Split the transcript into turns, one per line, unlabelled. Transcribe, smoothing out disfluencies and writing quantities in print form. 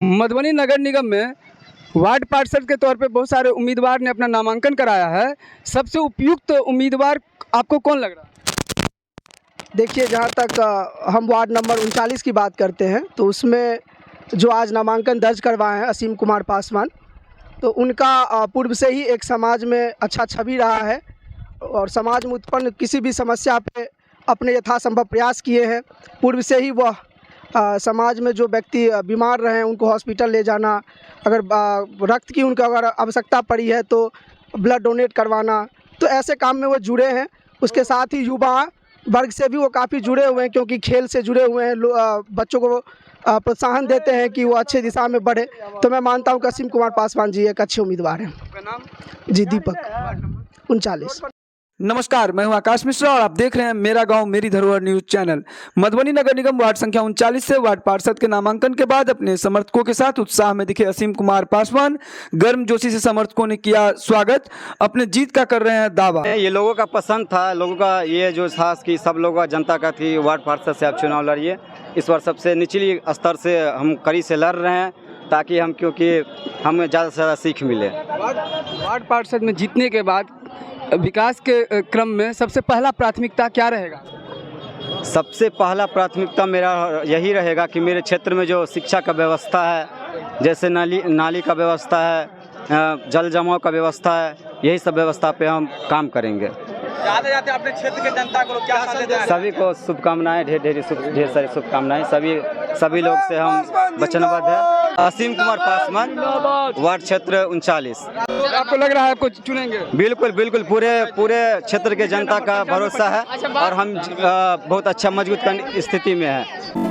मधुबनी नगर निगम में वार्ड पार्षद के तौर पे बहुत सारे उम्मीदवार ने अपना नामांकन कराया है। सबसे उपयुक्त उम्मीदवार आपको कौन लग रहा है?
देखिए, जहाँ तक हम वार्ड नंबर 39 की बात करते हैं तो उसमें जो आज नामांकन दर्ज करवाए हैं असीम कुमार पासवान, तो उनका पूर्व से ही एक समाज में अच्छा छवि रहा है और समाज में उत्पन्न किसी भी समस्या पे अपने यथासंभव प्रयास किए हैं। पूर्व से ही वह समाज में जो व्यक्ति बीमार रहे हैं उनको हॉस्पिटल ले जाना, अगर रक्त की उनको अगर आवश्यकता पड़ी है तो ब्लड डोनेट करवाना, तो ऐसे काम में वो जुड़े हैं। उसके साथ ही युवा वर्ग से भी वो काफ़ी जुड़े हुए हैं, क्योंकि खेल से जुड़े हुए हैं, बच्चों को प्रोत्साहन देते हैं कि वो अच्छे दिशा में बढ़े। तो मैं मानता हूँ कि असीम कुमार पासवान जी एक अच्छे उम्मीदवार हैं।
आपका नाम?
जी, दीपक, 39।
नमस्कार, मैं हूं आकाश मिश्रा और आप देख रहे हैं मेरा गांव मेरी धरोहर न्यूज चैनल। मधुबनी नगर निगम वार्ड संख्या 39 से वार्ड पार्षद के नामांकन के बाद अपने समर्थकों के साथ उत्साह में दिखे असीम कुमार पासवान। गर्मजोशी से समर्थकों ने किया स्वागत, अपने जीत का कर रहे हैं दावा।
ये लोगों का पसंद था, लोगों का ये जो था कि सब लोगों का जनता का थी वार्ड पार्षद से आप चुनाव लड़िए। इस बार सबसे निचली स्तर से हम कड़ी से लड़ रहे हैं ताकि क्योंकि हमें ज़्यादा से ज़्यादा सीख मिले।
वार्ड पार्षद में जीतने के बाद विकास के क्रम में सबसे पहला प्राथमिकता क्या रहेगा?
सबसे पहला प्राथमिकता मेरा यही रहेगा कि मेरे क्षेत्र में जो शिक्षा का व्यवस्था है, जैसे नाली का व्यवस्था है, जल जमाव का व्यवस्था है, यही सब व्यवस्था पे हम काम करेंगे।
जाते अपने क्षेत्र के जनता को क्या संदेश दें?
सभी को शुभकामनाएं, ढेर सारी शुभकामनाएं। सभी लोग से हम वचनबद्ध हैं। असीम कुमार पासवान, वार्ड क्षेत्र 39।
आपको लग रहा है कुछ चुनेंगे?
बिल्कुल बिल्कुल, पूरे क्षेत्र के जनता का भरोसा है और हम बहुत अच्छा मजबूत स्थिति में हैं।